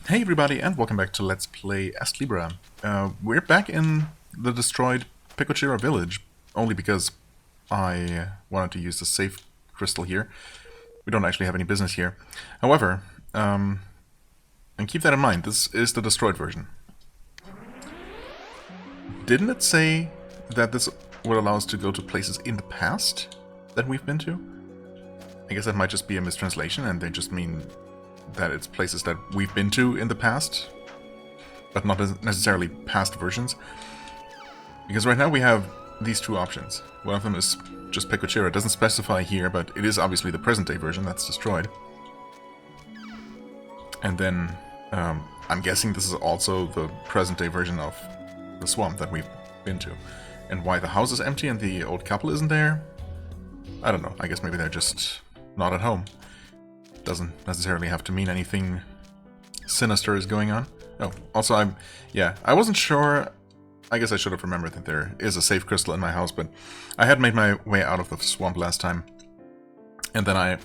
Hey everybody, and welcome back to Let's Play Astlibra. We're back in the destroyed Picochira village, only because I wanted to use the safe crystal here. We don't actually have any business here. However, and keep that in mind, this is the destroyed version. Didn't it say that this would allow us to go to places in the past that we've been to? I guess that might just be a mistranslation, and they just mean that it's places that we've been to in the past, but not necessarily past versions. Because right now we have these two options. One of them is just Picochira. It doesn't specify here, but it is obviously the present-day version that's destroyed. And then, I'm guessing this is also the present-day version of the swamp that we've been to. And why the house is empty and the old couple isn't there? I don't know. I guess maybe they're just not at home. Doesn't necessarily have to mean anything sinister is going on. Oh, also I wasn't sure. I guess I should have remembered that there is a safe crystal in my house, but I had made my way out of the swamp last time. And then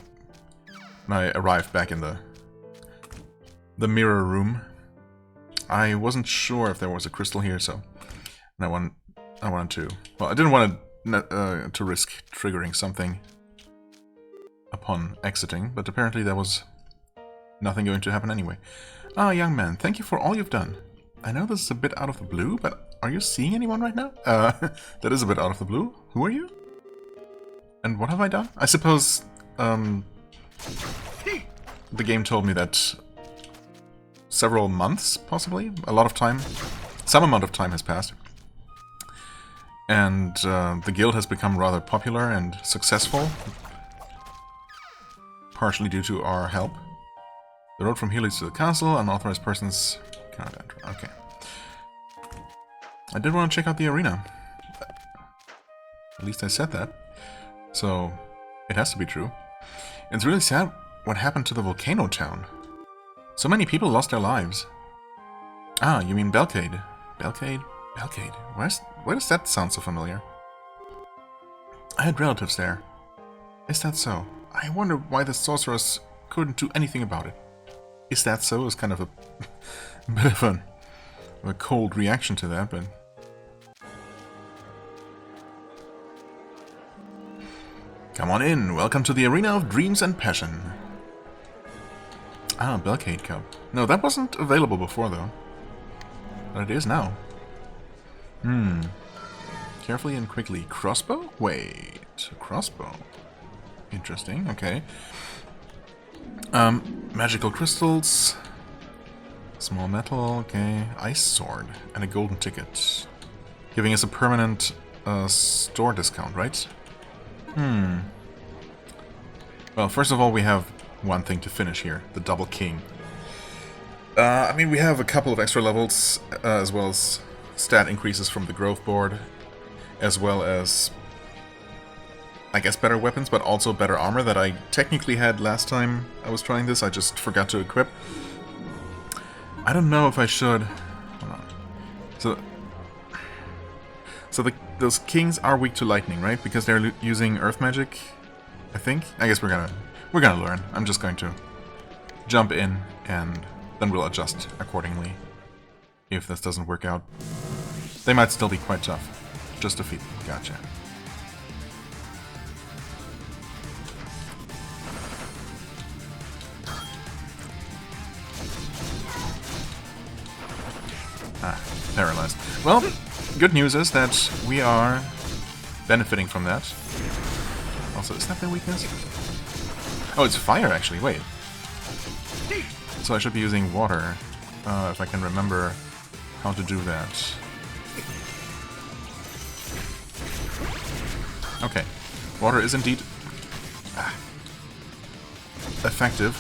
when I arrived back in the mirror room, I wasn't sure if there was a crystal here, so I wanted to, well, I didn't want to risk triggering something upon exiting, but apparently there was nothing going to happen anyway. Ah, young man, thank you for all you've done. I know this is a bit out of the blue, but are you seeing anyone right now? That is a bit out of the blue. Who are you? And what have I done? I suppose, the game told me that several months, possibly, a lot of time, some amount of time has passed. And the guild has become rather popular and successful, partially due to our help. The road from here leads to the castle. Unauthorized persons cannot enter. Okay. I did want to check out the arena. At least I said that. So, it has to be true. It's really sad what happened to the volcano town. So many people lost their lives. Ah, you mean Belcade. Belcade? Belcade. Why does that sound so familiar? I had relatives there. Is that so? I wonder why the sorceress couldn't do anything about it. Is that so? Is kind of a bit of a cold reaction to that, but... Come on in, welcome to the Arena of Dreams and Passion. Ah, Belcade Cup. No, that wasn't available before, though. But it is now. Carefully and quickly. Crossbow? Wait, crossbow. Interesting, okay. Magical crystals. Small metal, okay. Ice sword. And a golden ticket. Giving us a permanent store discount, right? Well, first of all, we have one thing to finish here. The double king. I mean, we have a couple of extra levels, as well as stat increases from the growth board, as well as, I guess, better weapons, but also better armor that I technically had last time I was trying this. I just forgot to equip. I don't know if I should... Hold on. So those kings are weak to lightning, right? Because they're using earth magic, I think. I guess we're gonna learn. I'm just going to jump in, and then we'll adjust accordingly if this doesn't work out. They might still be quite tough. Just defeat them. Gotcha. Ah, paralyzed. Well, good news is that we are benefiting from that. Also, is that their weakness? Oh, it's fire, actually. Wait. So I should be using water, if I can remember how to do that. Okay. Water is indeed effective.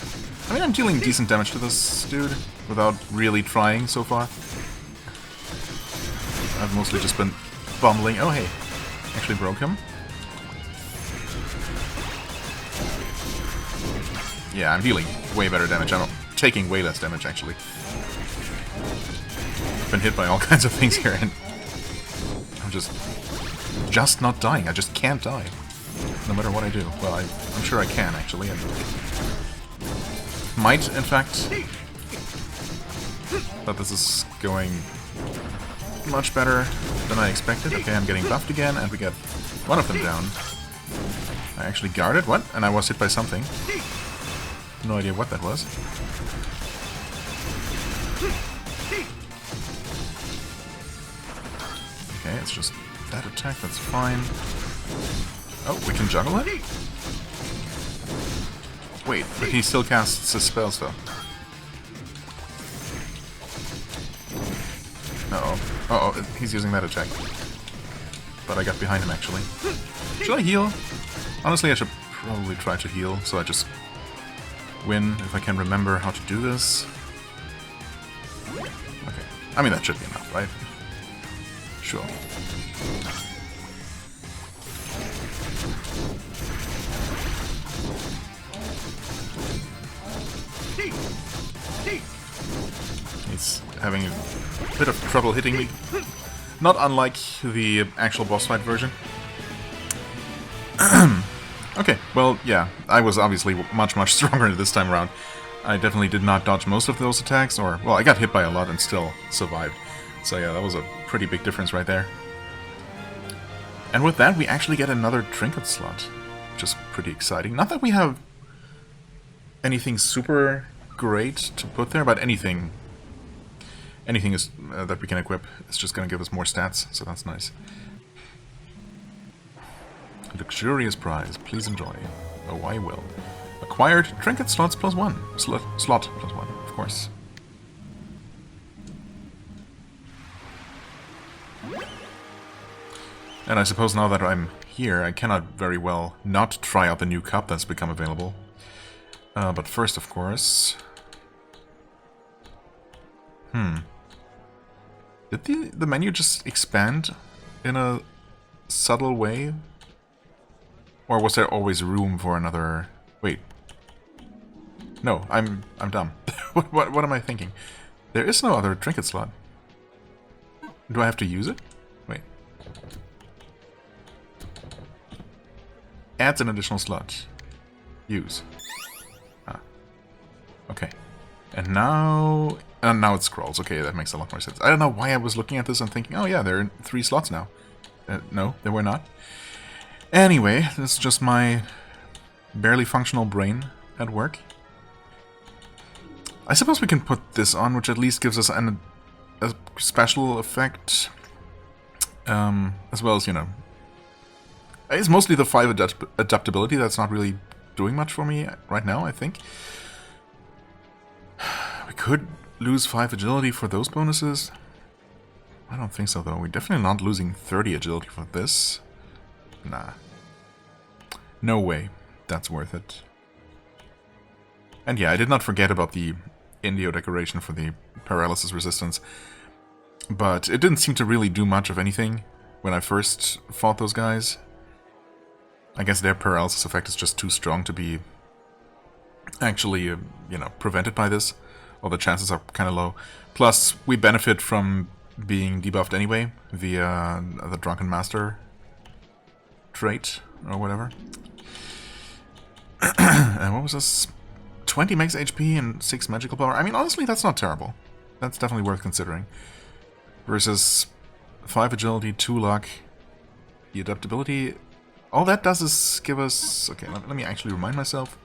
I mean, I'm dealing decent damage to this dude without really trying so far. I've mostly just been bumbling. Oh, hey. Actually broke him. Yeah, I'm dealing way better damage. I'm taking way less damage, actually. I've been hit by all kinds of things here, and I'm just not dying. I just can't die, no matter what I do. Well, I'm sure I can, actually. I might, in fact, but this is going much better than I expected. Okay, I'm getting buffed again, and we get one of them down. I actually guarded, what? And I was hit by something. No idea what that was. Okay, it's just that attack, that's fine. Oh, we can juggle it? Wait, but he still casts his spells though. Uh-oh. Uh-oh, he's using that attack. But I got behind him actually. Should I heal? Honestly, I should probably try to heal, so I just win if I can remember how to do this. Okay. I mean, that should be enough, right? Sure. He's having a bit of trouble hitting me. Not unlike the actual boss fight version. Okay, well, yeah, I was obviously much stronger this time around. I definitely did not dodge most of those attacks, or, well, I got hit by a lot and still survived. So yeah, that was a pretty big difference right there. And with that, we actually get another trinket slot, which is pretty exciting. Not that we have anything super great to put there, but anything is that we can equip is just going to give us more stats, so that's nice. Luxurious prize, please enjoy. Oh, I will. Acquired trinket slots +1. Slot +1, of course. And I suppose now that I'm here, I cannot very well not try out the new cup that's become available. But first, of course... Did the menu just expand in a subtle way? Or was there always room for another... Wait. No, I'm dumb. What am I thinking? There is no other trinket slot. Do I have to use it? Wait. Adds an additional slot. Use. Ah. Okay. And now it scrolls. Okay, that makes a lot more sense. I don't know why I was looking at this and thinking, oh yeah, there are 3 slots now. No, there were not. Anyway, this is just my barely functional brain at work. I suppose we can put this on, which at least gives us a special effect. As well as, you know... It's mostly the 5 adaptability that's not really doing much for me right now, I think. We could lose 5 agility for those bonuses. I don't think so, though. We're definitely not losing 30 agility for this. Nah. No way. That's worth it. And yeah, I did not forget about the Indio decoration for the paralysis resistance. But it didn't seem to really do much of anything when I first fought those guys. I guess their paralysis effect is just too strong to be actually, you know, prevented by this. Well, the chances are kind of low. Plus, we benefit from being debuffed anyway via the Drunken Master trait or whatever. And what was this? 20 max HP and 6 magical power. I mean, honestly, that's not terrible. That's definitely worth considering. Versus 5 agility, 2 luck, the adaptability. All that does is give us... Okay, let me actually remind myself.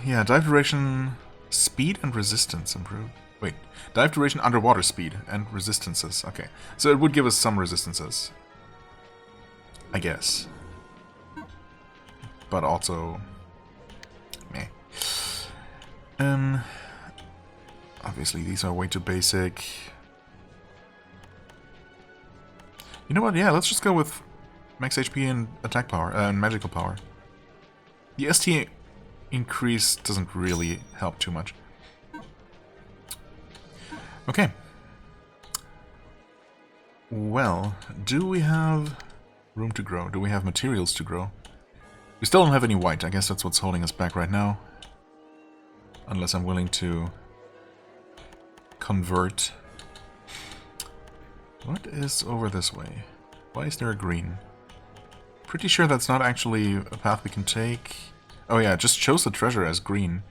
Yeah, dive duration, speed and resistance improve. Wait, dive duration, underwater speed and resistances. Okay, so it would give us some resistances, I guess. But also, meh. Obviously these are way too basic. You know what? Yeah, let's just go with max HP and attack power and magical power. The ST increase doesn't really help too much. Okay. Well, do we have room to grow? Do we have materials to grow? We still don't have any white. I guess that's what's holding us back right now. Unless I'm willing to convert. What is over this way? Why is there a green? Pretty sure that's not actually a path we can take. Oh yeah, it just shows the treasure as green.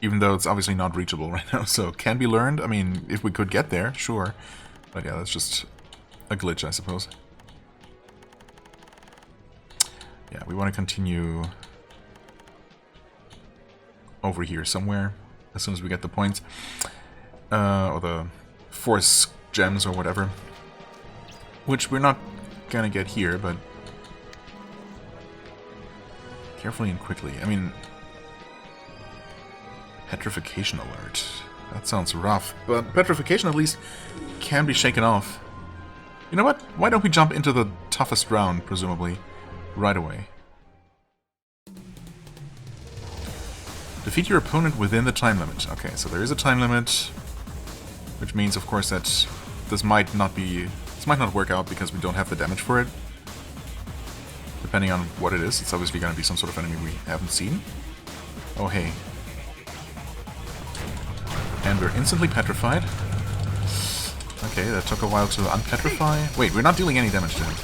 Even though it's obviously not reachable right now, so can be learned. I mean, if we could get there, sure. But yeah, that's just a glitch, I suppose. Yeah, we want to continue over here somewhere as soon as we get the points. Or the force gems or whatever. Which we're not gonna get here, but carefully and quickly. I mean, petrification alert. That sounds rough, but petrification at least can be shaken off. You know what? Why don't we jump into the toughest round, presumably, right away? Defeat your opponent within the time limit. Okay, so there is a time limit, which means, of course, that this might not work out because we don't have the damage for it. Depending on what it is, it's obviously going to be some sort of enemy we haven't seen. Oh, hey. And we're instantly petrified. Okay, that took a while to unpetrify. Wait, we're not dealing any damage to him.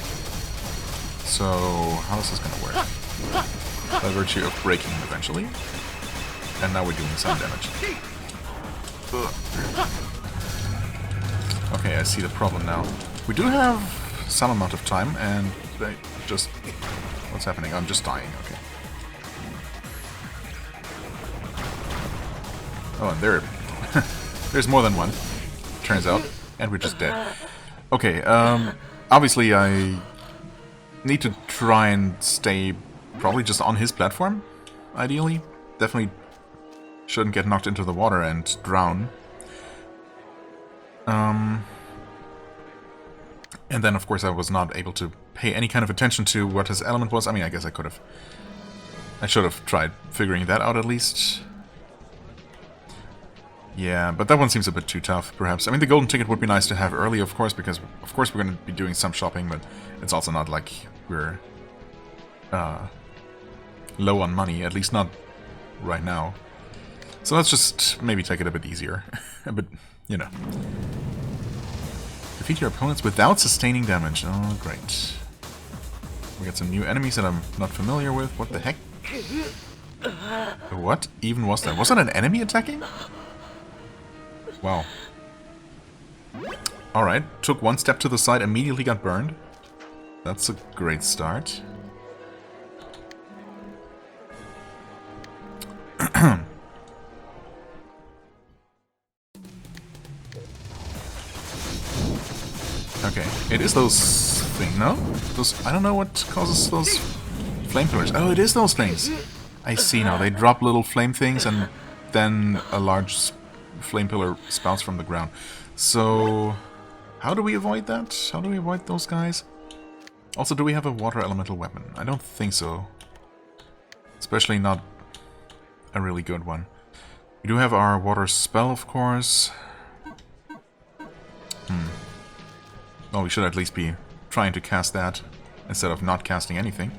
So, how is this going to work? By virtue of breaking him eventually. And now we're doing some damage. Ugh. Okay, I see the problem now. We do have some amount of time, and they just... What's happening? I'm just dying, okay. Oh, and there's more than one, turns out, and we're just dead. Okay, obviously I need to try and stay probably just on his platform, ideally. Definitely shouldn't get knocked into the water and drown. And then, of course, I was not able to pay any kind of attention to what his element was. I mean, I guess I could have. I should have tried figuring that out at least. Yeah, but that one seems a bit too tough, perhaps. I mean, the golden ticket would be nice to have early, of course, because, of course, we're going to be doing some shopping, but it's also not like we're low on money, at least not right now. So let's just maybe take it a bit easier. But, you know. Defeat your opponents without sustaining damage. Oh, great. We got some new enemies that I'm not familiar with. What the heck? What even was that? Was that an enemy attacking? Wow. Alright, took one step to the side, immediately got burned. That's a great start. Okay, it is those things, no? Those, I don't know what causes those flame pillars. Oh, it is those things. I see now. They drop little flame things and then a large flame pillar spouts from the ground. So, how do we avoid that? How do we avoid those guys? Also, do we have a water elemental weapon? I don't think so. Especially not a really good one. We do have our water spell, of course. Well, we should at least be trying to cast that instead of not casting anything.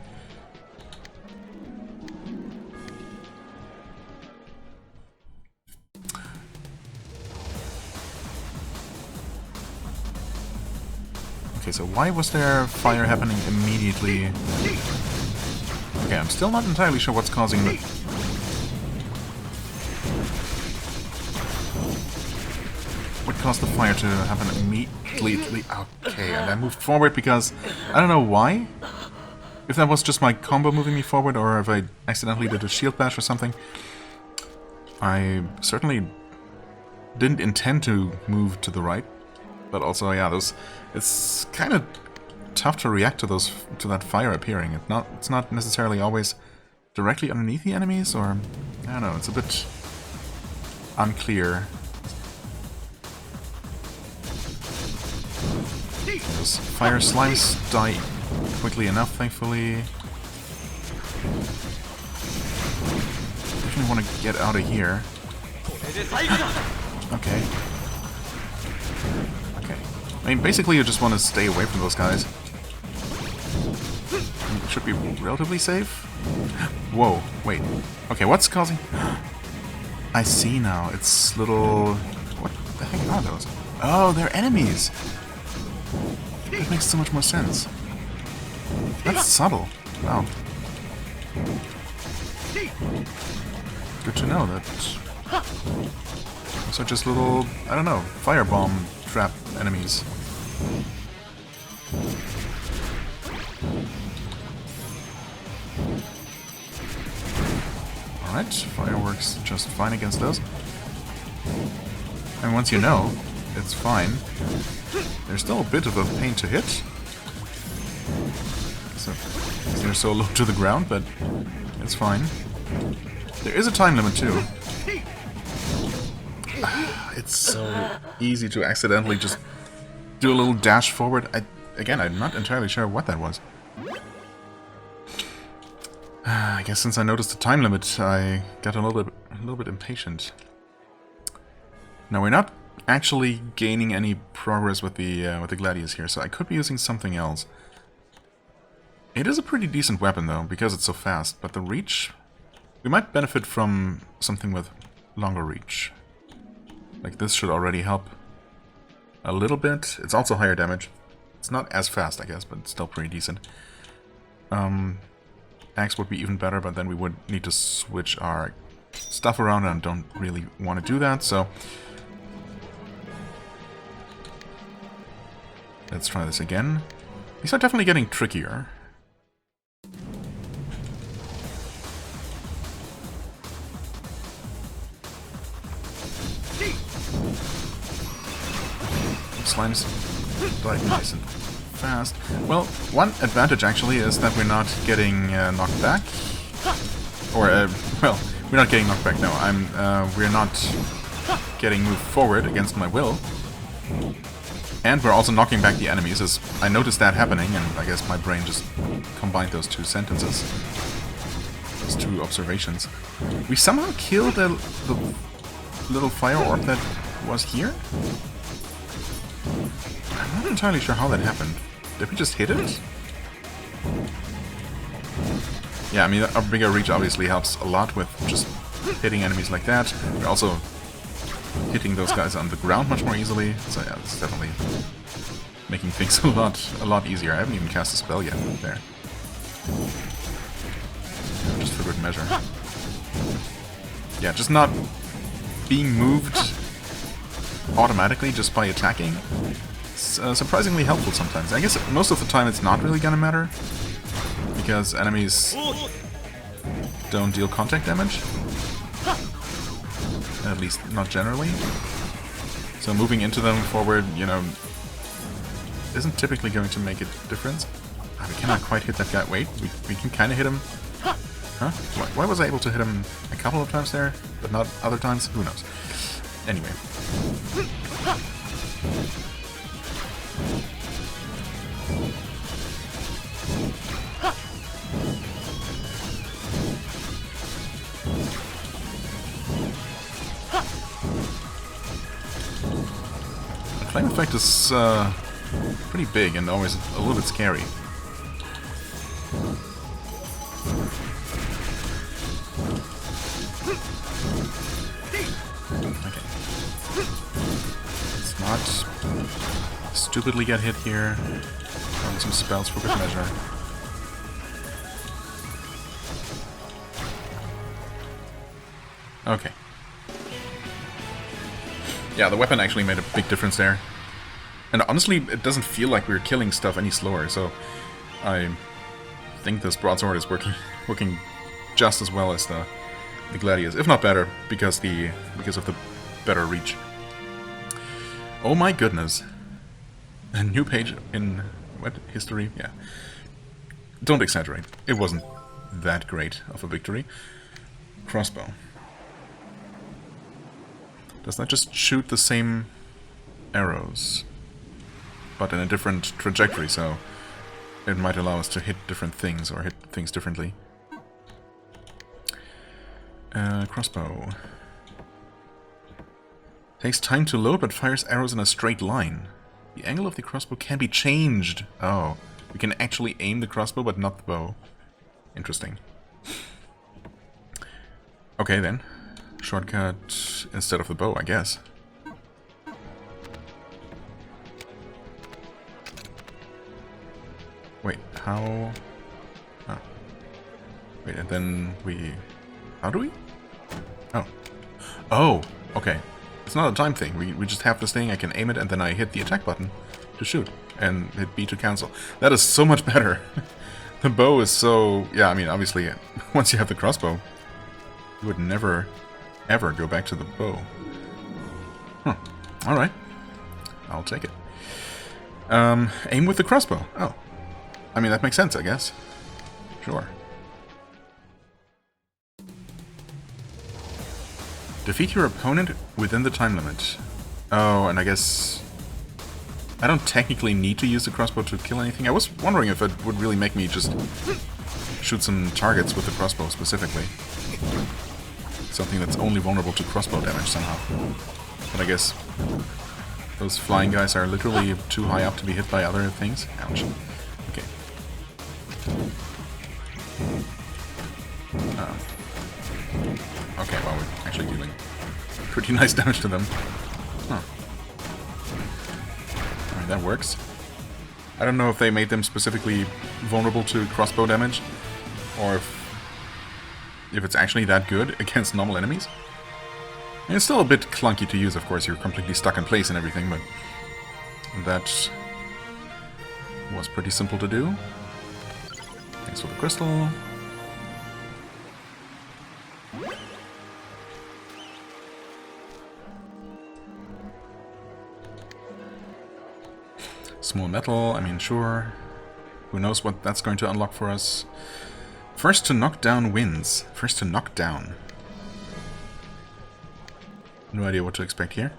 Okay, so why was there fire happening immediately? Okay, I'm still not entirely sure what's causing the... What caused the fire to happen immediately? Okay, and I moved forward because... I don't know why. If that was just my combo moving me forward, or if I accidentally did a shield bash or something. I certainly didn't intend to move to the right. But also, yeah, it's kind of tough to react to that fire appearing. It's not necessarily always directly underneath the enemies, or... I don't know, it's a bit unclear. Those fire slimes die quickly enough, thankfully. Definitely want to get out of here. Okay. Okay. I mean, basically you just want to stay away from those guys. It should be relatively safe. Whoa, wait. Okay, what's causing... I see now. It's little... What the heck are those? Oh, they're enemies! That makes so much more sense. That's subtle. Wow. Good to know that So just little, I don't know, firebomb trap enemies. Alright, fire works just fine against those. And once you know, it's fine. There's still a bit of a pain to hit. So they're so low to the ground, but it's fine. There is a time limit too. It's so easy to accidentally just do a little dash forward. Again, I'm not entirely sure what that was. I guess since I noticed the time limit, I got a little bit impatient. Now we're not actually gaining any progress with the gladius here, so I could be using something else. It is a pretty decent weapon though, because it's so fast. But the reach, we might benefit from something with longer reach. Like this should already help a little bit. It's also higher damage. It's not as fast, I guess, but it's still pretty decent. Axe would be even better, but then we would need to switch our stuff around, and I don't really want to do that, so... Let's try this again. These are definitely getting trickier. Slime's like nice and fast. Well, one advantage actually is that we're not getting knocked back. Or, well, we're not getting knocked back, no. We're not getting moved forward against my will. And we're also knocking back the enemies, as I noticed that happening, and I guess my brain just combined those two sentences. Those two observations. We somehow killed the little fire orb that was here? I'm not entirely sure how that happened. Did we just hit it? Yeah, I mean, our bigger reach obviously helps a lot with just hitting enemies like that. We're also hitting those guys on the ground much more easily. So yeah, it's definitely making things a lot easier. I haven't even cast a spell yet there. Just for good measure. Yeah, just not being moved automatically just by attacking. It's surprisingly helpful sometimes. I guess most of the time it's not really gonna matter, because enemies don't deal contact damage. At least not generally. So moving into them forward, you know, isn't typically going to make a difference. Ah, we cannot quite hit that guy. Wait, we can kind of hit him. Huh? Why was I able to hit him a couple of times there, but not other times? Who knows? Anyway. The flame effect is pretty big and always a little bit scary. Not stupidly get hit here. Run some spells for good measure. Okay. Yeah, the weapon actually made a big difference there. And honestly, it doesn't feel like we're killing stuff any slower, so I think this broadsword is working just as well as the gladius, if not better, because of the better reach. Oh my goodness. A new page in what history? Yeah. Don't exaggerate. It wasn't that great of a victory. Crossbow. Does that just shoot the same arrows, but in a different trajectory, so it might allow us to hit different things or hit things differently. Crossbow. Takes time to load, but fires arrows in a straight line. The angle of the crossbow can be changed. Oh, we can actually aim the crossbow, but not the bow. Interesting. Okay, then. Shortcut instead of the bow, I guess. Wait, how... Oh. Wait, and then we... How do we? Oh. Oh, okay. It's not a time thing. We just have this thing, I can aim it, and then I hit the attack button to shoot, and hit B to cancel. That is so much better. The bow is so... Yeah, I mean, obviously, once you have the crossbow, you would never, ever go back to the bow. Huh. Alright. I'll take it. Aim with the crossbow. Oh. I mean, that makes sense, I guess. Sure. Defeat your opponent within the time limit. Oh, and I guess... I don't technically need to use the crossbow to kill anything. I was wondering if it would really make me just shoot some targets with the crossbow specifically. Something that's only vulnerable to crossbow damage somehow. But I guess those flying guys are literally too high up to be hit by other things. Ouch. Okay. Okay, well, we're actually dealing pretty nice damage to them. Huh. Alright, that works. I don't know if they made them specifically vulnerable to crossbow damage, or if it's actually that good against normal enemies. And it's still a bit clunky to use, of course. You're completely stuck in place and everything, but that was pretty simple to do. Thanks for the crystal. Small metal, I mean, sure. Who knows what that's going to unlock for us. First to knock down wins. First to knock down. No idea what to expect here.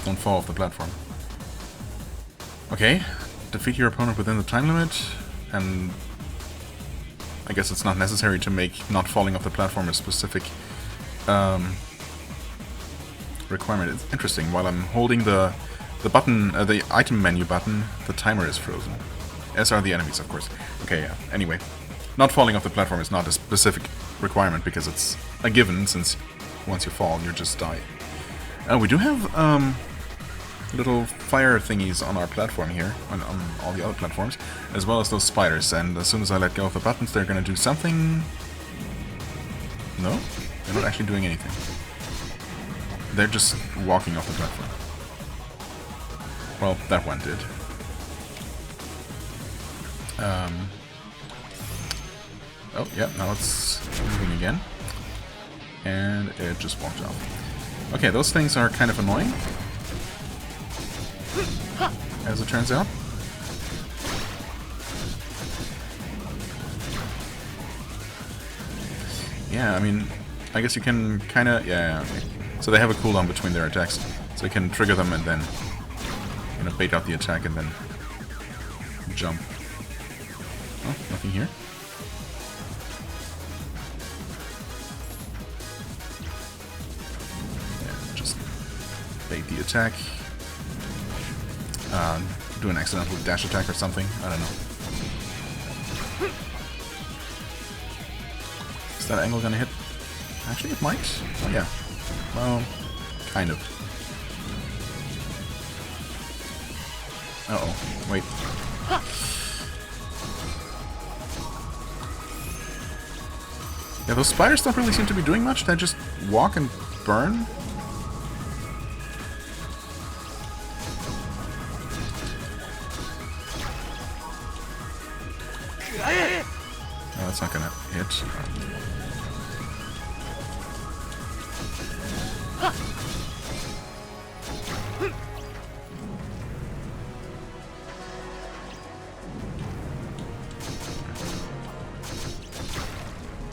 Don't fall off the platform. Okay. Defeat your opponent within the time limit. And I guess it's not necessary to make not falling off the platform a specific requirement. It's interesting. While I'm holding the button, the item menu button, the timer is frozen. As are the enemies, of course. Okay, yeah. Anyway, not falling off the platform is not a specific requirement because it's a given, since once you fall, you just die. We do have little fire thingies on our platform here, on all the other platforms, as well as those spiders, and as soon as I let go of the buttons, they're gonna do something... No? They're not actually doing anything. They're just walking off the platform. Well, that one did. Oh, yeah, now it's moving again. And it just walked off. Okay, those things are kind of annoying, as it turns out. Yeah, I mean, I guess you can kind of... Yeah, okay. So they have a cooldown between their attacks, so you can trigger them and then, you know, bait out the attack and then jump. Oh, nothing here. Yeah, just bait the attack. Do an accidental dash attack or something. I don't know. Is that angle gonna hit? Actually, it might. Oh yeah. Well, kind of. Uh-oh. Wait. Yeah, those spiders don't really seem to be doing much. They just walk and burn. No, that's not gonna hit.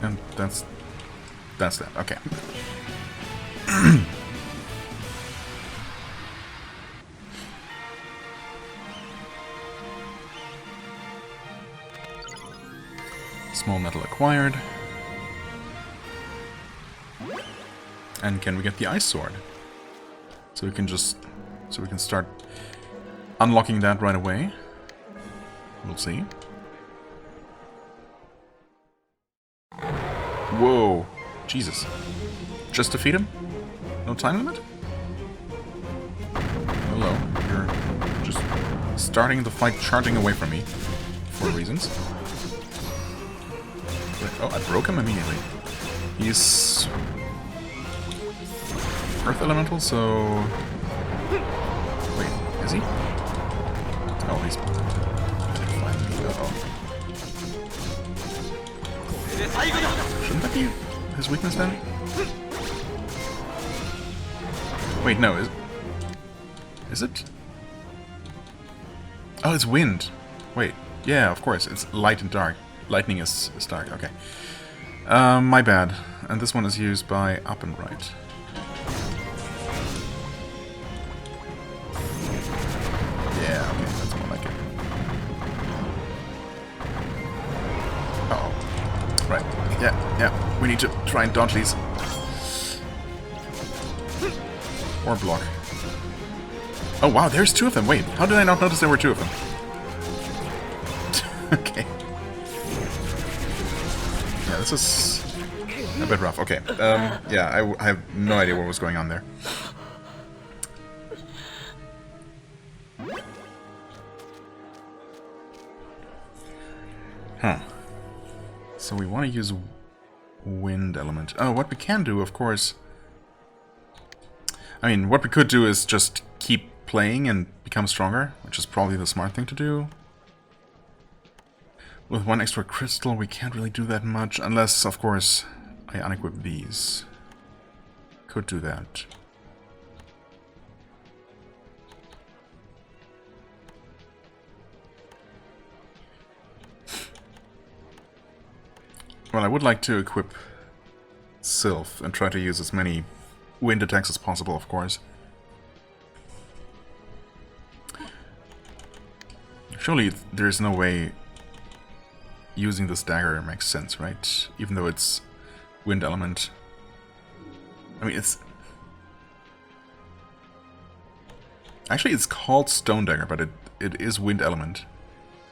And that's that. Okay. Small metal acquired. And can we get the ice sword? So we can start unlocking that right away. We'll see. Whoa. Jesus. Just defeat him? No time limit? Hello. You're just starting the fight charging away from me. For reasons. Oh, I broke him immediately. He's Earth Elemental, so... Wait, is he? Oh, he's... Uh-oh. Shouldn't that be his weakness then? Wait, no, is it? Oh, it's wind. Wait, yeah, of course, it's light and dark. Lightning is dark, okay. My bad. And this one is used by up and right. Yeah, okay, that's more like it. Uh-oh. Right, yeah, we need to try and dodge these. Or block. Oh wow, there's two of them. Wait, how did I not notice there were two of them? Okay. Yeah, this is a bit rough. Okay. Yeah, I have no idea what was going on there. Huh. So we want to use wind element. Oh, what we can do, of course... I mean, what we could do is just keep playing and become stronger, which is probably the smart thing to do. With one extra crystal, we can't really do that much, unless, of course, I unequip these. Could do that. Well, I would like to equip Sylph and try to use as many wind attacks as possible, of course. Surely there's no way using this dagger makes sense, right? Even though it's wind element. I mean, it's... Actually, it's called stone dagger, but it is wind element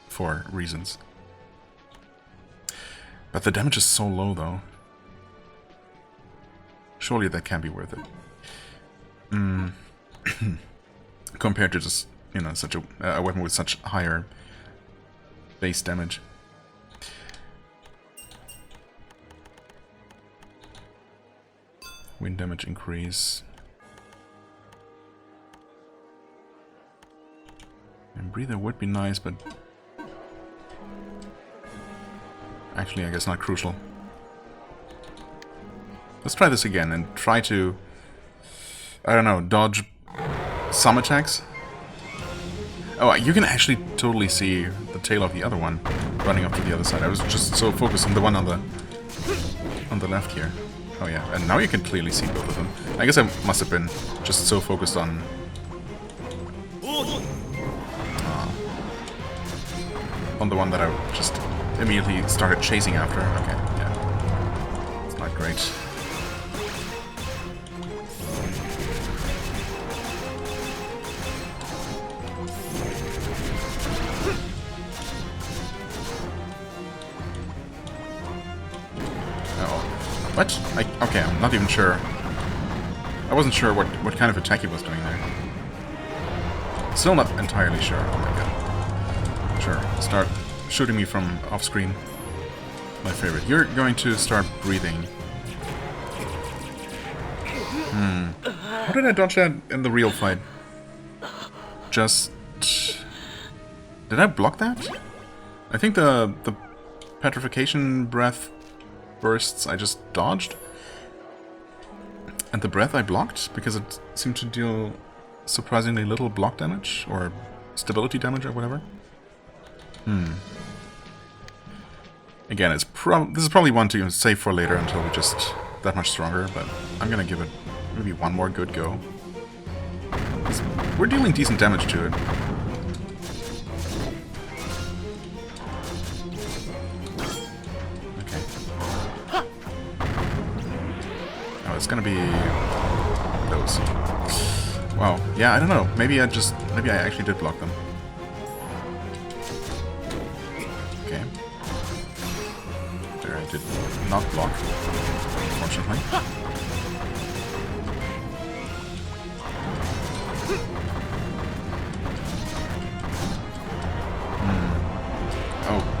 for reasons. But the damage is so low, though. Surely that can be worth it. Compared to just, you know, such a weapon with such higher base damage. Wind damage increase. And breather would be nice, but... Actually, I guess not crucial. Let's try this again and try to, I don't know, dodge some attacks. Oh, you can actually totally see the tail of the other one running up to the other side. I was just so focused on the one on the left here. Oh yeah, and now you can clearly see both of them. I guess I must have been just so focused on the one that I just immediately started chasing after. Okay, yeah. It's not great. What? Okay, I'm not even sure. I wasn't sure what kind of attack he was doing there. Still not entirely sure. Oh my god. Sure, start shooting me from off-screen. My favorite. You're going to start breathing. How did I dodge that in the real fight? Just... Did I block that? I think the petrification breath bursts I just dodged. And the breath I blocked, because it seemed to deal surprisingly little block damage, or stability damage, or whatever. Again, this is probably one to save for later until we're just that much stronger, but I'm gonna give it maybe one more good go. We're dealing decent damage to it. Okay. Oh, it's gonna be those. Wow. Yeah, I don't know. Maybe I actually did block them. Okay. There, I did not block, unfortunately.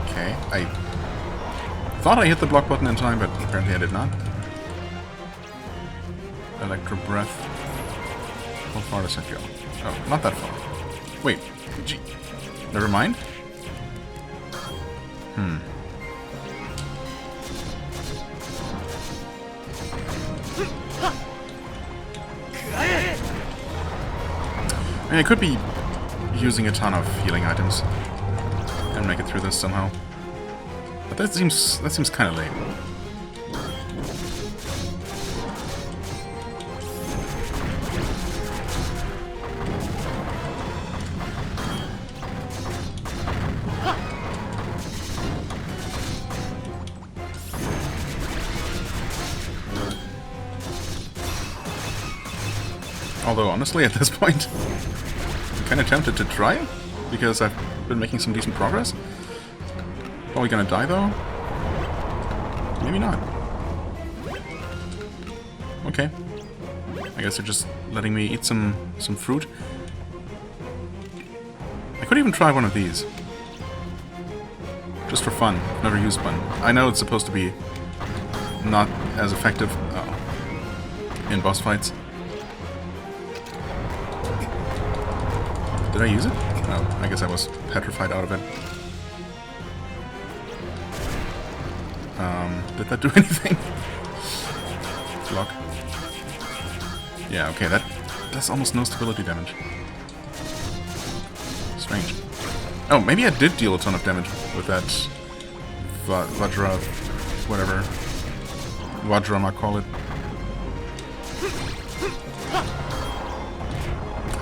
Okay, I thought I hit the block button in time, but apparently I did not. Electro Breath. How far does that go? Oh, not that far. Wait. Gee. Never mind. I mean, I could be using a ton of healing items and make it through this somehow. But that seems kind of lame. Although, honestly, at this point, I'm kind of tempted to try it, because I've been making some decent progress. Probably gonna die, though? Maybe not. Okay. I guess they're just letting me eat some fruit. I could even try one of these. Just for fun. Never used one. I know it's supposed to be not as effective in boss fights. Did I use it? Oh, I guess I was petrified out of it. Did that do anything? Block. Yeah, okay, that's almost no stability damage. Strange. Oh, maybe I did deal a ton of damage with that Vajra, whatever. Vajra, I call it.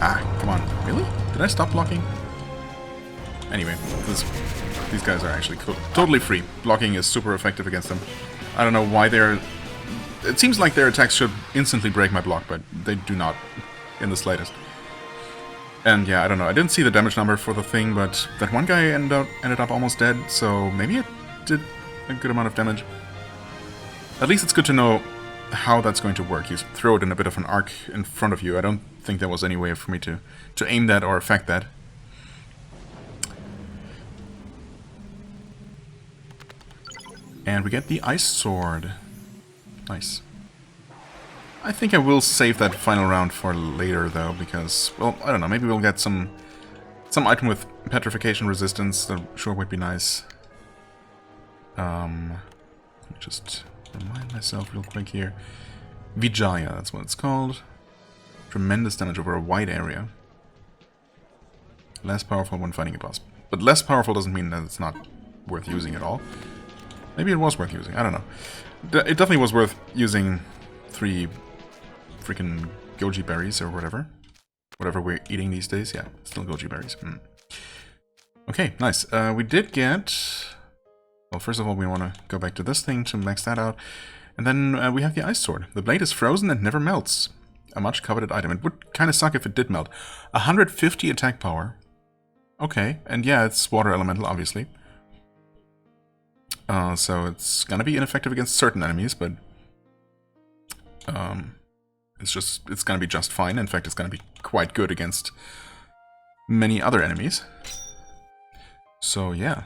Ah, come on. Really? Did I stop blocking? Anyway, these guys are actually totally free. Blocking is super effective against them. I don't know why they're... It seems like their attacks should instantly break my block, but they do not in the slightest. And yeah, I don't know. I didn't see the damage number for the thing, but that one guy ended up almost dead, so maybe it did a good amount of damage. At least it's good to know how that's going to work. You throw it in a bit of an arc in front of you. I don't think there was any way for me to aim that or affect that. And we get the Ice Sword. Nice. I think I will save that final round for later, though, because, well, I don't know, maybe we'll get some item with petrification resistance. That sure would be nice. Let me just remind myself real quick here. Vijaya, that's what it's called. Tremendous damage over a wide area. Less powerful when fighting a boss. But less powerful doesn't mean that it's not worth using at all. Maybe it was worth using, I don't know. It definitely was worth using 3 freaking goji berries or whatever. Whatever we're eating these days, yeah, still goji berries. Okay, nice. We did get... Well, first of all, we want to go back to this thing to max that out. And then we have the Ice Sword. The blade is frozen and never melts. A much coveted item. It would kind of suck if it did melt. 150 attack power. Okay, and yeah, it's water elemental, obviously. So it's gonna be ineffective against certain enemies, but it's gonna be just fine. In fact, it's gonna be quite good against many other enemies. So yeah.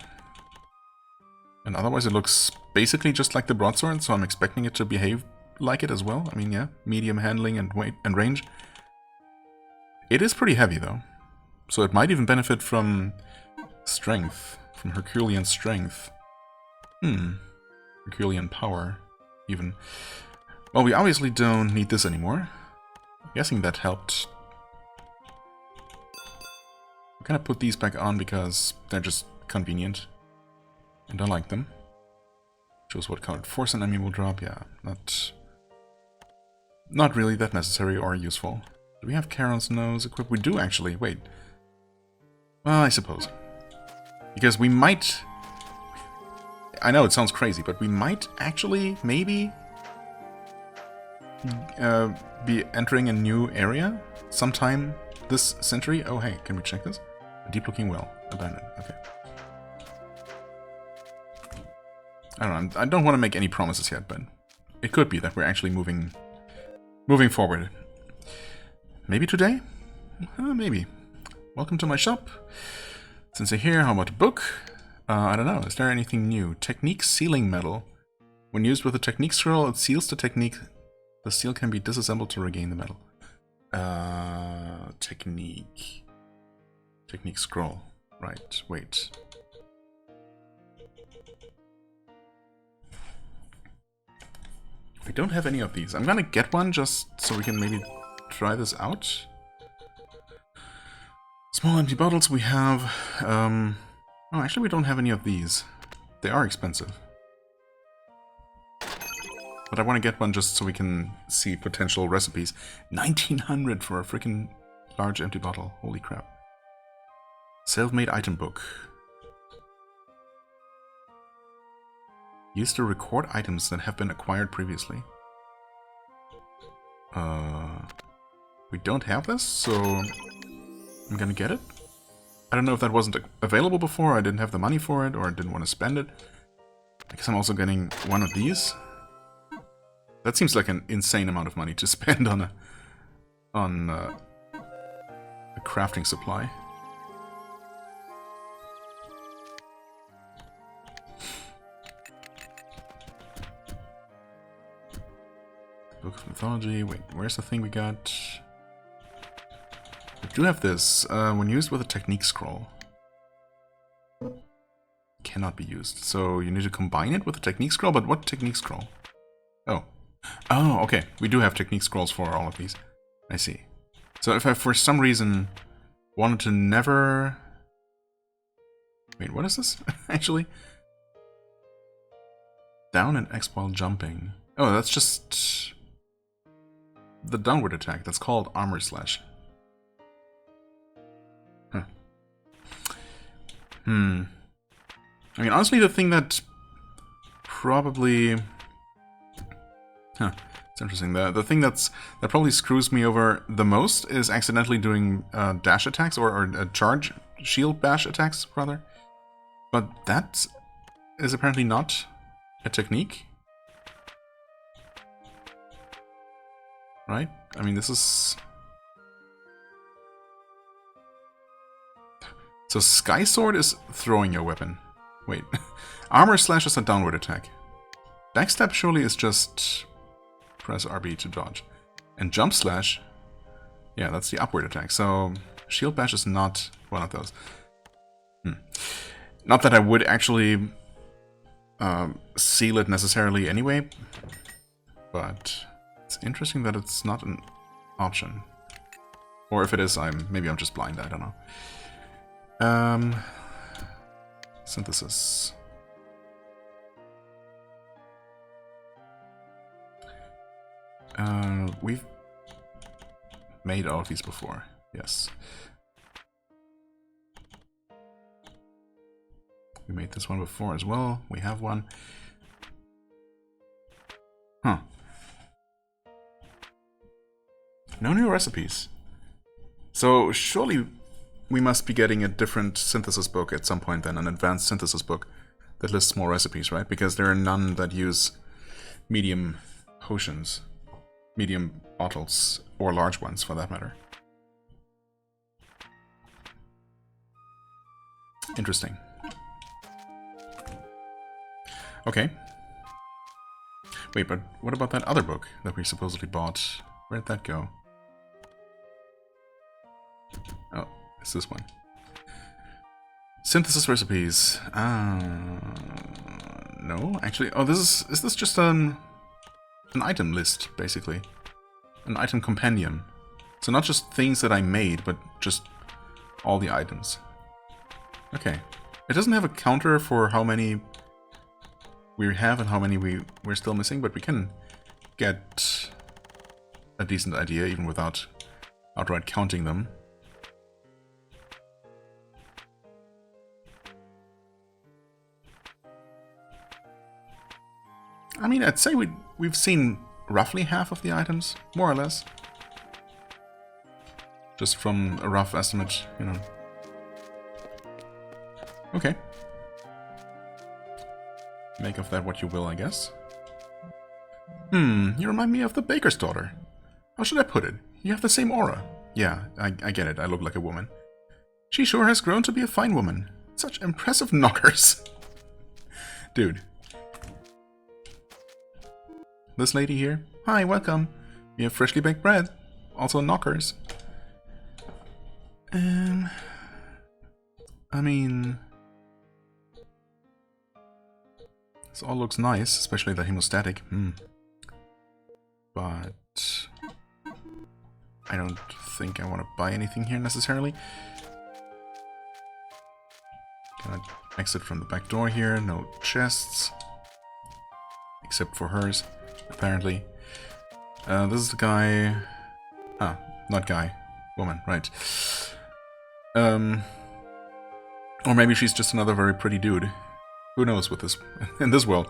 And otherwise it looks basically just like the broadsword, so I'm expecting it to behave like it as well. I mean, yeah, medium handling and weight and range. It is pretty heavy though, so it might even benefit from strength, from Herculean strength. Herculean power, even. Well, we obviously don't need this anymore. I'm guessing that helped. I'm gonna put these back on because they're just convenient. And I like them. Shows what kind of force an enemy will drop. Yeah, not really that necessary or useful. Do we have Charon's nose equipped? We do actually. Wait. Well, I suppose. Because we might... I know it sounds crazy, but we might actually, maybe, be entering a new area sometime this century. Oh, hey, can we check this? A deep-looking well. Abandoned. Okay. I don't know. I don't want to make any promises yet, but it could be that we're actually moving forward. Maybe today? Maybe. Welcome to my shop. Since you're here, how about a book? I don't know. Is there anything new? Technique sealing metal. When used with a technique scroll, it seals the technique. The seal can be disassembled to regain the metal. Technique. Technique scroll. Right, wait. We don't have any of these. I'm gonna get one just so we can maybe try this out. Small empty bottles we have. Oh, actually we don't have any of these. They are expensive. But I want to get one just so we can see potential recipes. 1900 for a freaking large empty bottle. Holy crap. Self-made item book. Used to record items that have been acquired previously. We don't have this, so I'm gonna get it. I don't know if that wasn't available before, I didn't have the money for it, or I didn't want to spend it. I guess I'm also getting one of these. That seems like an insane amount of money to spend on a crafting supply. Book of Mythology. Wait, where's the thing we got? We do have this. When used with a technique scroll. Cannot be used. So you need to combine it with a technique scroll, but what technique scroll? Oh. Oh, okay. We do have technique scrolls for all of these. I see. So if I, for some reason, wanted to never... Wait, what is this, actually? Down and X while jumping. Oh, that's just... the downward attack. That's called armor slash. Huh. I mean, honestly, the thing that probably... Huh, it's interesting. The thing that probably screws me over the most is accidentally doing dash attacks, or charge, shield bash attacks, rather. But that is apparently not a technique. Right? I mean, this is... So Sky Sword is throwing your weapon. Wait. Armor slash is a downward attack. Backstab surely is just... press RB to dodge. And jump slash... yeah, that's the upward attack. So shield bash is not one of those. Not that I would actually seal it necessarily anyway. But... it's interesting that it's not an option. Or if it is, maybe I'm just blind, I don't know. Synthesis. We've made all of these before, yes. We made this one before as well, we have one. Huh. No new recipes. So surely we must be getting a different synthesis book at some point then, an advanced synthesis book that lists more recipes, right? Because there are none that use medium potions, medium bottles, or large ones for that matter. Interesting. Okay. Wait, but what about that other book that we supposedly bought? Where'd that go? Oh, it's this one. Synthesis recipes. No, actually. Oh, is this just an item list, basically? An item compendium. So not just things that I made, but just all the items. Okay. It doesn't have a counter for how many we have and how many we're still missing, but we can get a decent idea even without outright counting them. I mean, I'd say we've seen roughly half of the items, more or less. Just from a rough estimate, you know. Okay. Make of that what you will, I guess. You remind me of the baker's daughter. How should I put it? You have the same aura. Yeah, I get it. I look like a woman. She sure has grown to be a fine woman. Such impressive knockers. Dude. This lady here. Hi, welcome. We have freshly baked bread. Also knockers. I mean... This all looks nice, especially the hemostatic. But... I don't think I want to buy anything here necessarily. Can I exit from the back door here? No chests. Except for hers, apparently. This is the guy... Ah, not guy. Woman, right. Or maybe she's just another very pretty dude. Who knows with this in this world.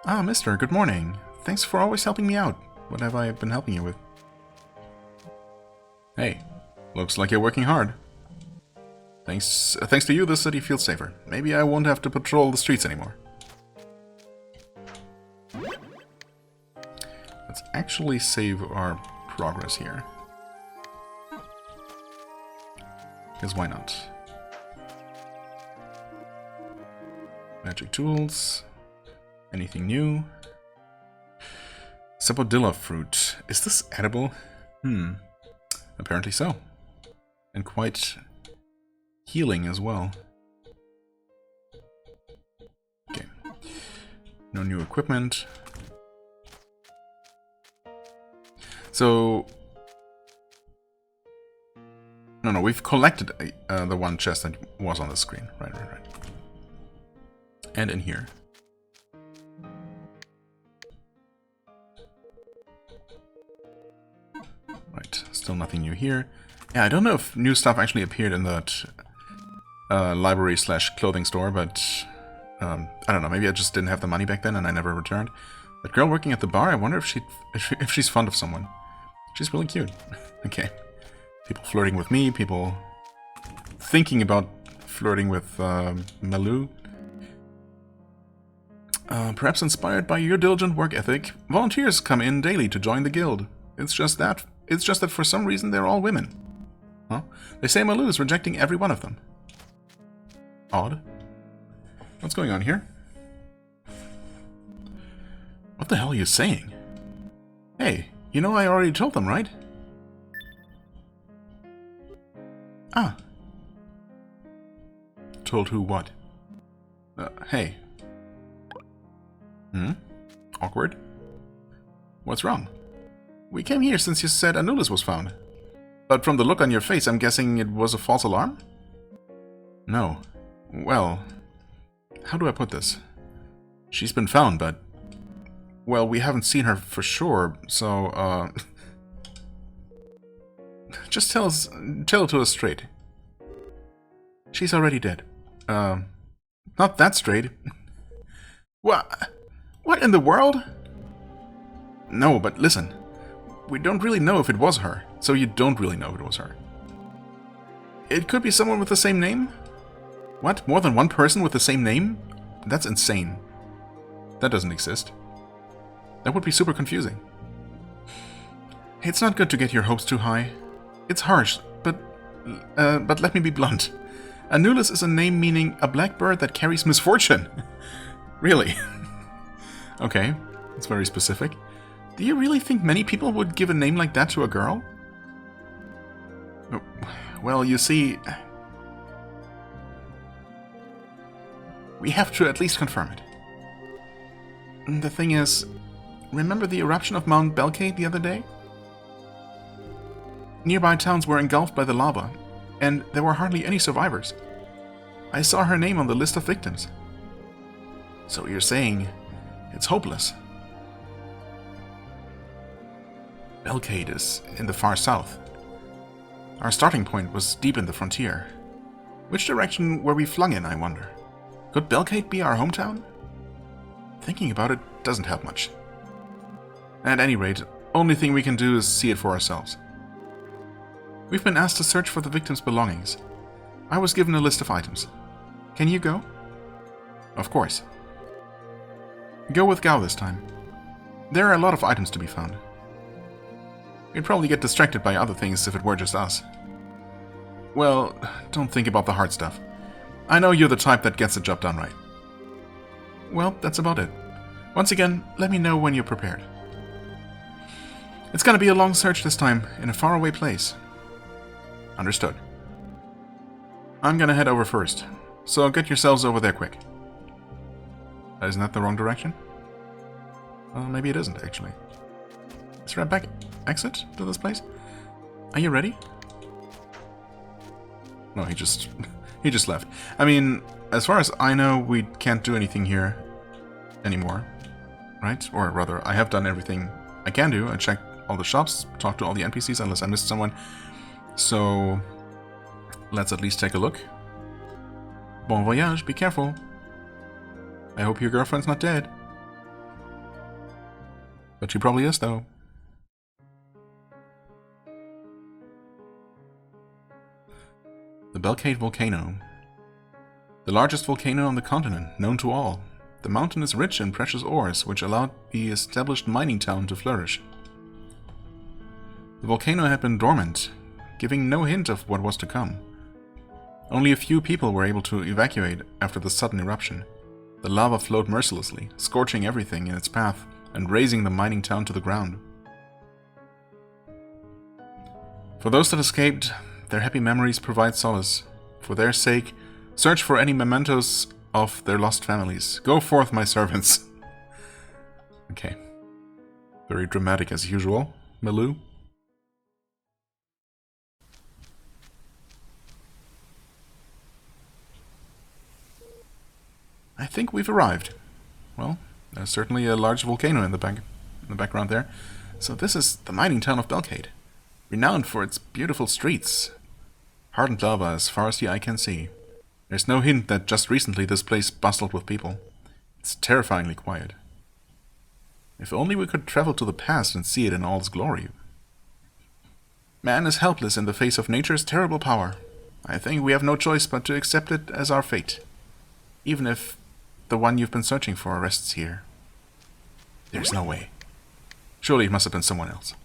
Ah, mister, good morning. Thanks for always helping me out. What have I been helping you with? Hey, looks like you're working hard. Thanks to you, the city feels safer. Maybe I won't have to patrol the streets anymore. Let's actually save our progress here. Because why not? Magic tools. Anything new? Sapodilla fruit. Is this edible? Apparently so. And quite healing as well. Okay. No new equipment. So... No, we've collected the one chest that was on the screen. Right. And in here. Right, still nothing new here. Yeah, I don't know if new stuff actually appeared in that library/clothing store, but I don't know, maybe I just didn't have the money back then and I never returned. That girl working at the bar, I wonder if she's fond of someone. She's really cute. Okay. People flirting with me, people thinking about flirting with Malou. Perhaps inspired by your diligent work ethic, volunteers come in daily to join the guild. It's just that for some reason they're all women. Huh? They say Malou is rejecting every one of them. Odd. What's going on here? What the hell are you saying? Hey, you know I already told them, right? Ah. Told who what? Hey. Awkward? What's wrong? We came here since you said Anulis was found. But from the look on your face, I'm guessing it was a false alarm? No. Well, how do I put this? She's been found, but... Well, we haven't seen her for sure, so, just tell it to us straight. She's already dead. Not that straight. What? What in the world? No, but listen. We don't really know if it was her, so you don't really know if it was her. It could be someone with the same name? What? More than one person with the same name? That's insane. That doesn't exist. That would be super confusing. It's not good to get your hopes too high. It's harsh, but let me be blunt. Anulis is a name meaning a blackbird that carries misfortune. Really? Okay, that's very specific. Do you really think many people would give a name like that to a girl? Well, you see... We have to at least confirm it. The thing is, remember the eruption of Mount Belkade the other day? Nearby towns were engulfed by the lava, and there were hardly any survivors. I saw her name on the list of victims. So you're saying it's hopeless? Belkade is in the far south. Our starting point was deep in the frontier. Which direction were we flung in, I wonder? Could Belkade be our hometown? Thinking about it doesn't help much. At any rate, only thing we can do is see it for ourselves. We've been asked to search for the victim's belongings. I was given a list of items. Can you go? Of course. Go with Gao this time. There are a lot of items to be found. We'd probably get distracted by other things if it were just us. Well, don't think about the hard stuff. I know you're the type that gets the job done right. Well, that's about it. Once again, let me know when you're prepared. It's gonna be a long search this time, in a faraway place. Understood. I'm gonna head over first, so get yourselves over there quick. Isn't that the wrong direction? Well, maybe it isn't, actually. Is there a back exit to this place? Are you ready? No, he just left. I mean, as far as I know, we can't do anything here anymore, right? Or rather, I have done everything I can do. I checked all the shops, talked to all the NPCs, unless I missed someone. So, let's at least take a look. Bon voyage, be careful. I hope your girlfriend's not dead. But she probably is, though. The Belkade Volcano. The largest volcano on the continent, known to all. The mountain is rich in precious ores, which allowed the established mining town to flourish. The volcano had been dormant, giving no hint of what was to come. Only a few people were able to evacuate after the sudden eruption. The lava flowed mercilessly, scorching everything in its path and razing the mining town to the ground. For those that escaped, their happy memories provide solace. For their sake, search for any mementos of their lost families. Go forth, my servants. Okay. Very dramatic as usual, Milou. I think we've arrived. Well, there's certainly a large volcano in the background there. So this is the mining town of Belkade, renowned for its beautiful streets. Hardened lava as far as the eye can see. There's no hint that just recently this place bustled with people. It's terrifyingly quiet. If only we could travel to the past and see it in all its glory. Man is helpless in the face of nature's terrible power. I think we have no choice but to accept it as our fate. Even if the one you've been searching for rests here. There's no way. Surely it must have been someone else.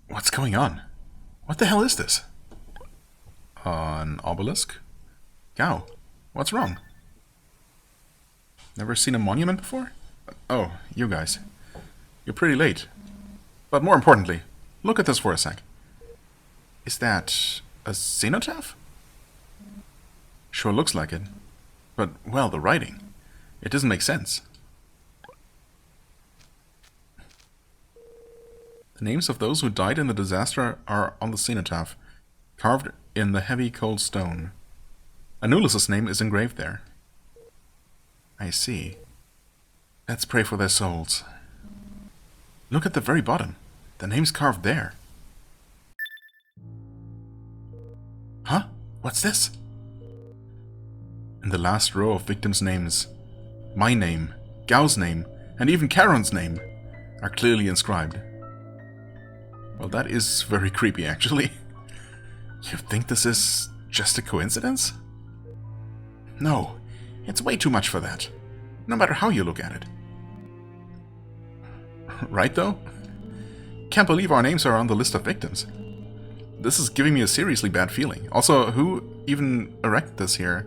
What's going on? What the hell is this? An obelisk? Gao, what's wrong? Never seen a monument before? Oh, you guys. You're pretty late. But more importantly, look at this for a sec. Is that a cenotaph? Sure looks like it. But, well, the writing. It doesn't make sense. The names of those who died in the disaster are on the cenotaph, carved in the heavy cold stone. Anulus's name is engraved there. I see. Let's pray for their souls. Look at the very bottom. The name's carved there. Huh? What's this? In the last row of victims' names, my name, Gao's name, and even Charon's name are clearly inscribed. Well, that is very creepy, actually. You think this is just a coincidence? No, it's way too much for that, no matter how you look at it. Right, though? Can't believe our names are on the list of victims. This is giving me a seriously bad feeling. Also, who even erected this here?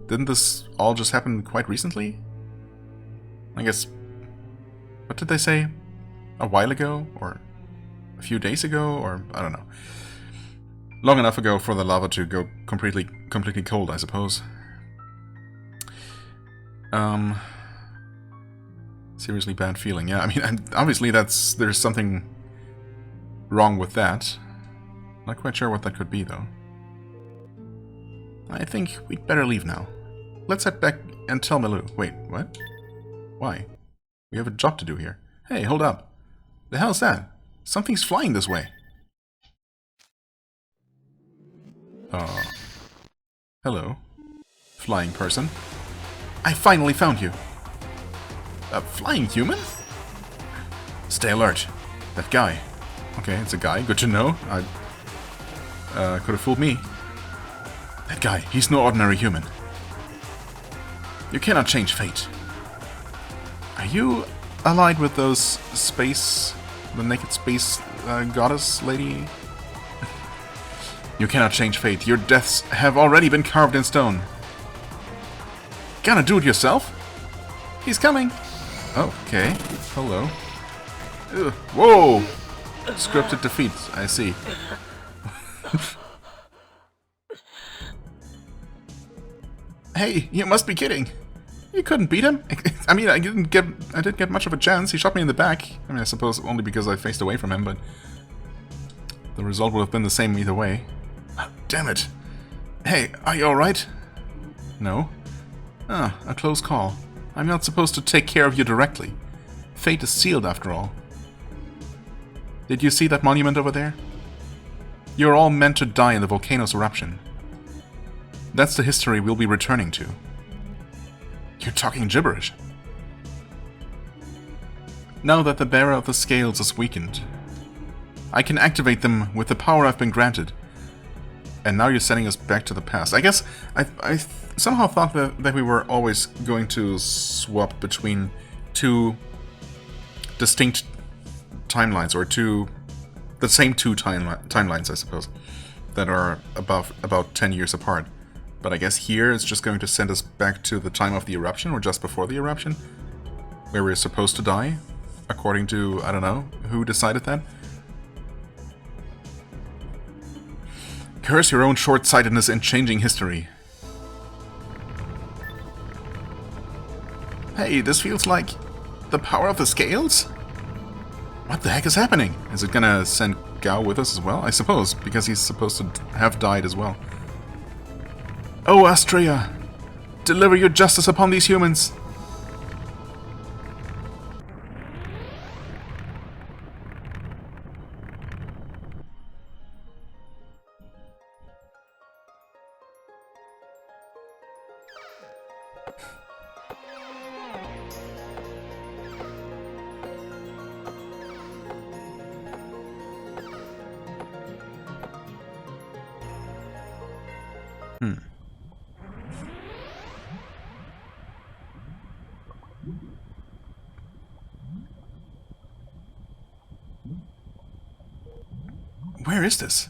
Didn't this all just happen quite recently? I guess... What did they say? A while ago? Or a few days ago? Or, I don't know. Long enough ago for the lava to go completely cold, I suppose. Seriously bad feeling. Yeah, I mean, obviously there's something wrong with that. Not quite sure what that could be, though. I think we'd better leave now. Let's head back and tell Milou. Wait, what? Why? We have a job to do here. Hey, hold up. The hell's that? Something's flying this way. Hello. Flying person. I finally found you. A flying human? Stay alert. That guy. Okay, it's a guy. Good to know. I could have fooled me. That guy, he's no ordinary human. You cannot change fate. Are you allied with those the naked space goddess lady? You cannot change fate. Your deaths have already been carved in stone. Gonna do it yourself? He's coming. Okay. Hello. Ugh. Whoa! Scripted defeats. I see. Hey, you must be kidding. You couldn't beat him? I mean, I didn't get much of a chance. He shot me in the back. I mean, I suppose only because I faced away from him, but the result would have been the same either way. Damn it. Hey, are you alright? No. Ah, a close call. I'm not supposed to take care of you directly. Fate is sealed after all. Did you see that monument over there? You're all meant to die in the volcano's eruption. That's the history we'll be returning to. You're talking gibberish. Now that the bearer of the scales is weakened, I can activate them with the power I've been granted. And now you're sending us back to the past. I guess I somehow thought that we were always going to swap between two distinct timelines, or the same two timelines, I suppose, that are about 10 years apart. But I guess here it's just going to send us back to the time of the eruption, or just before the eruption, where we're supposed to die, according to, I don't know, who decided that? Curse your own short-sightedness in changing history. Hey, this feels like the power of the scales? What the heck is happening? Is it gonna send Gao with us as well? I suppose, because he's supposed to have died as well. Oh, Astrea! Deliver your justice upon these humans! Where is this?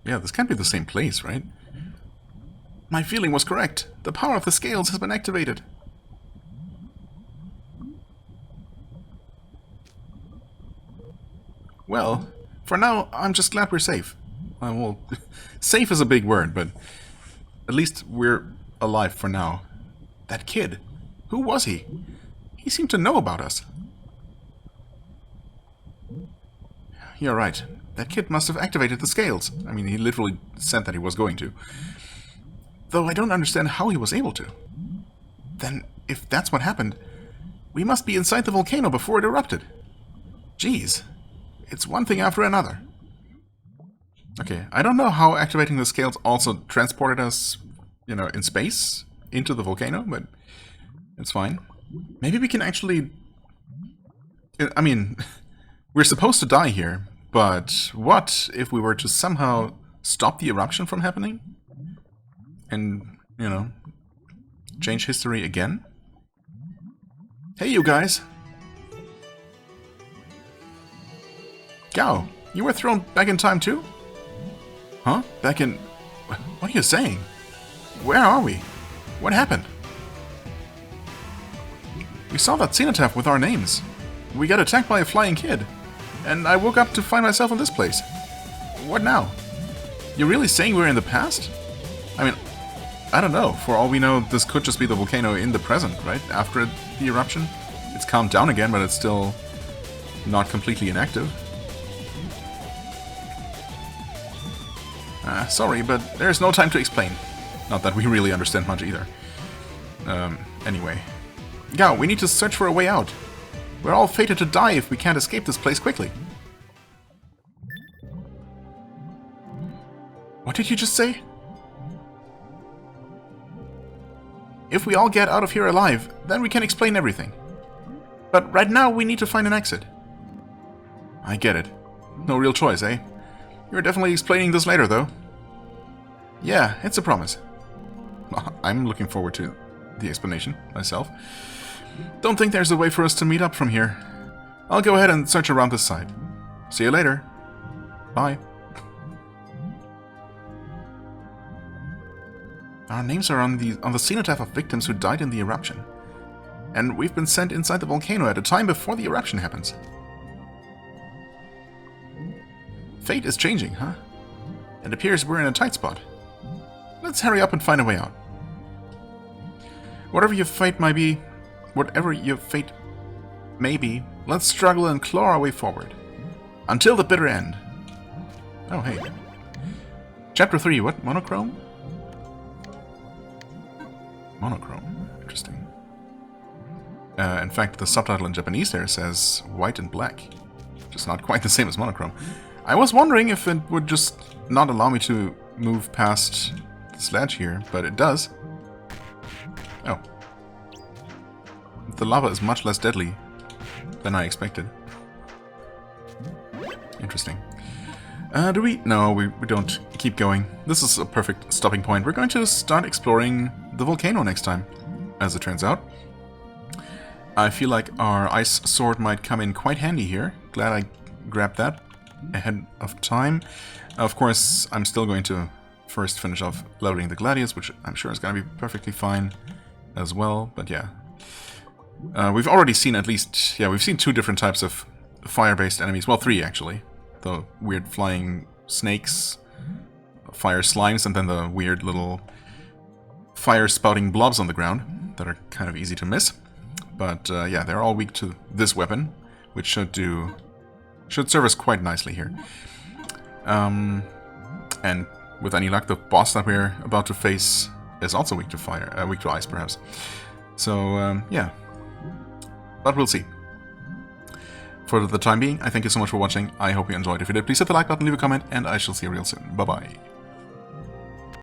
Yeah, this can't be the same place, right? My feeling was correct. The power of the scales has been activated. Well, for now, I'm just glad we're safe. Well, safe is a big word, but at least we're alive for now. That kid, who was he? He seemed to know about us. You're right. That kid must have activated the scales. I mean, he literally said that he was going to. Though I don't understand how he was able to. Then, if that's what happened, we must be inside the volcano before it erupted. Jeez. It's one thing after another. Okay, I don't know how activating the scales also transported us, you know, in space into the volcano, but it's fine. Maybe we can actually... I mean, we're supposed to die here, but what if we were to somehow stop the eruption from happening? And, you know, change history again? Hey, you guys! Gao, you were thrown back in time too? Huh? Back in... What are you saying? Where are we? What happened? We saw that cenotaph with our names. We got attacked by a flying kid. And I woke up to find myself in this place. What now? You're really saying we're in the past? I mean, I don't know. For all we know, this could just be the volcano in the present, right? After the eruption. It's calmed down again, but it's still not completely inactive. Sorry, but there's no time to explain. Not that we really understand much either. Anyway. Gao, we need to search for a way out. We're all fated to die if we can't escape this place quickly. What did you just say? If we all get out of here alive, then we can explain everything. But right now we need to find an exit. I get it. No real choice, eh? You're definitely explaining this later, though. Yeah, it's a promise. I'm looking forward to the explanation myself. Don't think there's a way for us to meet up from here. I'll go ahead and search around this side. See you later. Bye. Our names are on the cenotaph of victims who died in the eruption. And we've been sent inside the volcano at a time before the eruption happens. Fate is changing, huh? It appears we're in a tight spot. Let's hurry up and find a way out. Whatever your fate may be, let's struggle and claw our way forward. Until the bitter end. Oh, hey. Chapter 3, what? Monochrome? Monochrome. Interesting. In fact, the subtitle in Japanese there says white and black. Which is not quite the same as monochrome. I was wondering if it would just not allow me to move past the sledge here, but it does. Oh. The lava is much less deadly than I expected. Interesting. Do we? No, we don't keep going. This is a perfect stopping point. We're going to start exploring the volcano next time, as it turns out. I feel like our ice sword might come in quite handy here. Glad I grabbed that ahead of time. Of course, I'm still going to first finish off loading the gladius, which I'm sure is going to be perfectly fine as well. But yeah, we've already seen at least, we've seen 2 different types of fire-based enemies. Well, 3 actually. The weird flying snakes, fire slimes, and then the weird little fire-spouting blobs on the ground that are kind of easy to miss. But yeah, they're all weak to this weapon, which should serve us quite nicely here. And with any luck, the boss that we're about to face is also weak to fire, weak to ice, perhaps. So yeah, but we'll see. For the time being, I thank you so much for watching. I hope you enjoyed. If you did, please hit the like button, leave a comment, and I shall see you real soon. Bye bye.